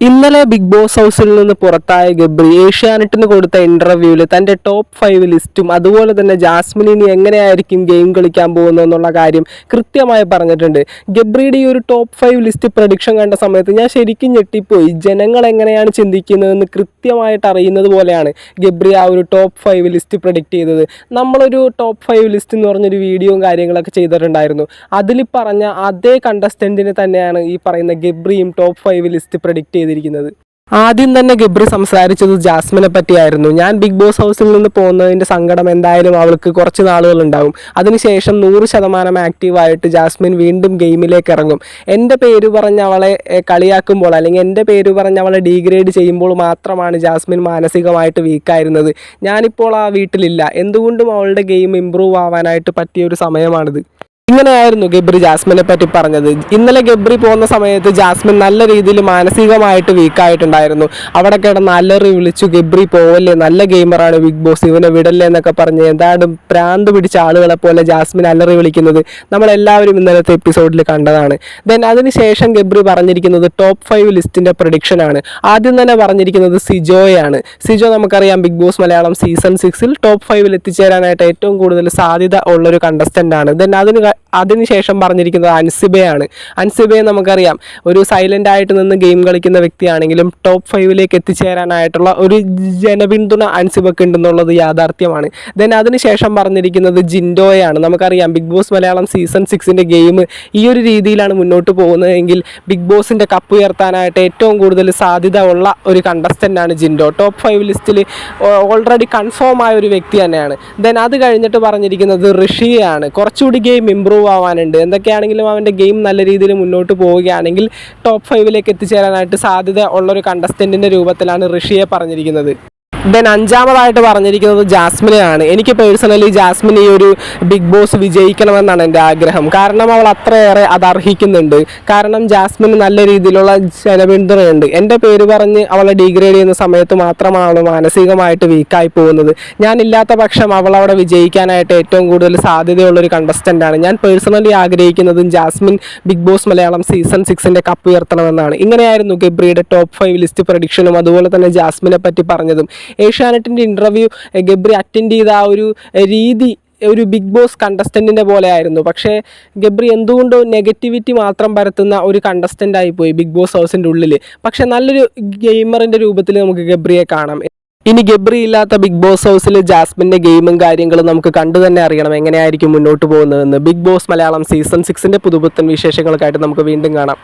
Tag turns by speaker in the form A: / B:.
A: ഇന്നലെ big boss ഹൗസിൽ നിന്ന് പുറത്തായ ഗബ്രി ഏഷ്യാനെറ്റിന് കൊടുത്ത ഇന്റർവ്യൂവിൽ തന്റെ ടോപ്പ് 5 ലിസ്റ്റും അതുപോലെ തന്നെ ജാസ്മിനി എങ്ങനെയായിരിക്കും ഗെയിം കളിക്കാൻ പോകുന്നതെന്നുള്ള കാര്യം കൃത്യമായി പറഞ്ഞിട്ടുണ്ട്. ഗബ്രിയുടെ ഈ ഒരു ടോപ്പ് 5 ലിസ്റ്റ് പ്രഡിക്ഷൻ കണ്ട സമയത്ത് ഞാൻ ശരിക്കും ഞെട്ടിപ്പോയി. ജനങ്ങൾ എങ്ങനെയാണ് ചിന്തിക്കുന്നതെന്ന് കൃത്യമായിട്ട് അറിയുന്നത് പോലെയാണ് ഗബ്രി ആ ഒരു ടോപ്പ് 5 ലിസ്റ്റ് പ്രഡിക്റ്റ് ചെയ്തത്. നമ്മളൊരു ടോപ്പ് 5 ലിസ്റ്റ് എന്ന് പറഞ്ഞൊരു വീഡിയോയും കാര്യങ്ങളൊക്കെ ചെയ്തിട്ടുണ്ടായിരുന്നു. അതിൽ പറഞ്ഞ അതേ കണ്ടസ്റ്റന്റിന് തന്നെയാണ് ഈ പറയുന്ന ഗബ്രിയും ടോപ്പ് 5 ലിസ്റ്റ് പ്രഡിക്റ്റ് ചെയ്തത്. ആദ്യം തന്നെ ഗബ്രി സംസാരിച്ചത് ജാസ്മിനെ പറ്റിയായിരുന്നു. ഞാൻ ബിഗ് ബോസ് ഹൗസിൽ നിന്ന് പോകുന്നതിൻ്റെ സങ്കടം എന്തായാലും അവൾക്ക് കുറച്ച് നാളുകൾ ഉണ്ടാകും. അതിനുശേഷം 100% ആക്റ്റീവായിട്ട് ജാസ്മിൻ വീണ്ടും ഗെയിമിലേക്ക് ഇറങ്ങും. എൻ്റെ പേര് പറഞ്ഞ് അവളെ കളിയാക്കുമ്പോൾ അല്ലെങ്കിൽ എൻ്റെ പേര് പറഞ്ഞ് അവളെ ഡീഗ്രേഡ് ചെയ്യുമ്പോൾ മാത്രമാണ് ജാസ്മിൻ മാനസികമായിട്ട് വീക്കായിരുന്നത്. ഞാനിപ്പോൾ ആ വീട്ടിലില്ല, എന്തുകൊണ്ടും അവളുടെ ഗെയിം ഇമ്പ്രൂവ് ആവാനായിട്ട് പറ്റിയ ഒരു സമയമാണിത്. ഇങ്ങനെയായിരുന്നു ഗബ്രി ജാസ്മിനെ പറ്റി പറഞ്ഞത്. ഇന്നലെ ഗബ്രി പോകുന്ന സമയത്ത് ജാസ്മിൻ നല്ല രീതിയിൽ മാനസികമായിട്ട് വീക്കായിട്ടുണ്ടായിരുന്നു. അവിടെ കിടന്ന് അലറി വിളിച്ചു, ഗബ്രി പോവല്ലേ, നല്ല ഗെയിമറാണ് ബിഗ് ബോസ്, ഇവനെ വിടല്ലേ എന്നൊക്കെ പറഞ്ഞ് എന്തായാലും പ്രാന്ത് പിടിച്ച ആളുകളെ പോലെ ജാസ്മിൻ അലറി വിളിക്കുന്നത് നമ്മളെല്ലാവരും ഇന്നലത്തെ എപ്പിസോഡിൽ കണ്ടതാണ്. ദെൻ അതിനുശേഷം ഗബ്രി പറഞ്ഞിരിക്കുന്നത് ടോപ്പ് 5 ലിസ്റ്റിൻ്റെ പ്രഡിക്ഷനാണ്. ആദ്യം തന്നെ പറഞ്ഞിരിക്കുന്നത് സിജോയാണ്. സിജോ നമുക്കറിയാം Bigg Boss Malayalam season 6 top 5 എത്തിച്ചേരാനായിട്ട് ഏറ്റവും കൂടുതൽ സാധ്യത ഉള്ളൊരു കണ്ടസ്റ്റൻ്റ് ആണ്. ദെൻ അതിനുശേഷം പറഞ്ഞിരിക്കുന്നത് അൻസിബയാണ്. അൻസിബയെ നമുക്കറിയാം ഒരു സൈലൻ്റ് ആയിട്ട് നിന്ന് ഗെയിം കളിക്കുന്ന വ്യക്തിയാണെങ്കിലും ടോപ്പ് 5 എത്തിച്ചേരാനായിട്ടുള്ള ഒരു ജനപിന്തുണ അൻസിബക്ക് ഉണ്ടെന്നുള്ളത് യാഥാർത്ഥ്യമാണ്. ദെൻ അതിനുശേഷം പറഞ്ഞിരിക്കുന്നത് ജിൻഡോയാണ്. നമുക്കറിയാം Bigg Boss Malayalam season 6 game ഈ ഒരു രീതിയിലാണ് മുന്നോട്ട് പോകുന്നതെങ്കിൽ ബിഗ് ബോസിൻ്റെ കപ്പ് ഉയർത്താനായിട്ട് ഏറ്റവും കൂടുതൽ സാധ്യത ഉള്ള ഒരു കണ്ടസ്റ്റൻ്റാണ് ജിൻഡോ. ടോപ്പ് 5 ലിസ്റ്റിൽ ഓൾറെഡി കൺഫേം ആയ ഒരു വ്യക്തി തന്നെയാണ്. ദെൻ അത് കഴിഞ്ഞിട്ട് പറഞ്ഞിരിക്കുന്നത് ഋഷിയാണ്. കുറച്ചുകൂടി ഗെയിം ഇമ്പ്രൂവ് ആവാനുണ്ട്. എന്തൊക്കെയാണെങ്കിലും അവൻ്റെ ഗെയിം നല്ല രീതിയിൽ മുന്നോട്ട് പോവുകയാണെങ്കിൽ ടോപ്പ് 5 എത്തിച്ചേരാനായിട്ട് സാധ്യത ഉള്ളൊരു കണ്ടസ്റ്റൻറ്റിൻ്റെ രൂപത്തിലാണ് ഋഷിയെ പറഞ്ഞിരിക്കുന്നത്. ദെൻ അഞ്ചാമതായിട്ട് പറഞ്ഞിരിക്കുന്നത് ജാസ്മിനെയാണ്. എനിക്ക് പേഴ്സണലി ജാസ്മിൻ ഈ ഒരു ബിഗ് ബോസ് വിജയിക്കണമെന്നാണ് എൻ്റെ ആഗ്രഹം. കാരണം അവൾ അത്രയേറെ അത് അർഹിക്കുന്നുണ്ട്. കാരണം ജാസ്മിന് നല്ല രീതിയിലുള്ള ജനപിന്തുണയുണ്ട്. എൻ്റെ പേര് പറഞ്ഞ് അവളെ ഡീഗ്രേഡ് ചെയ്യുന്ന സമയത്ത് മാത്രമാണ് അവൾ മാനസികമായിട്ട് വീക്കായി പോകുന്നത്. ഞാനില്ലാത്ത പക്ഷം അവൾ അവിടെ വിജയിക്കാനായിട്ട് ഏറ്റവും കൂടുതൽ സാധ്യതയുള്ളൊരു കണ്ടസ്റ്റൻ്റാണ്. ഞാൻ പേഴ്സണലി ആഗ്രഹിക്കുന്നതും Jasmine Bigg Boss Malayalam season 6 cup ഉയർത്തണമെന്നാണ്. ഇങ്ങനെയായിരുന്നു ഗബ്രിയുടെ ടോപ്പ് 5 ലിസ്റ്റ് പ്രഡിക്ഷനും അതുപോലെ തന്നെ ജാസ്മിനെ പറ്റി പറഞ്ഞതും. ഏഷ്യാനെറ്റിൻ്റെ ഇൻ്റർവ്യൂ ഗബ്രി അറ്റൻഡ് ചെയ്ത ആ ഒരു രീതി ഒരു ബിഗ് ബോസ് കണ്ടസ്റ്റൻറ്റിൻ്റെ പോലെ ആയിരുന്നു. പക്ഷേ ഗബ്രി എന്തുകൊണ്ടോ നെഗറ്റിവിറ്റി മാത്രം പരത്തുന്ന ഒരു കണ്ടസ്റ്റൻ്റായി പോയി ബിഗ് ബോസ് ഹൗസിൻ്റെ ഉള്ളിൽ. പക്ഷേ നല്ലൊരു ഗെയിമറിൻ്റെ രൂപത്തിൽ നമുക്ക് ഗബ്രിയെ കാണാം. ഇനി ഗബ്രി ഇല്ലാത്ത ബിഗ് ബോസ് ഹൗസിൽ ജാസ്മിൻ്റെ ഗെയിമും കാര്യങ്ങളും നമുക്ക് കണ്ടു തന്നെ അറിയണം എങ്ങനെയായിരിക്കും മുന്നോട്ട് പോകുന്നതെന്ന്. ബിഗ് ബോസ് മലയാളം സീസൺ 6 പുതുപുത്തൻ വിശേഷങ്ങൾക്കായിട്ട് നമുക്ക് വീണ്ടും കാണാം.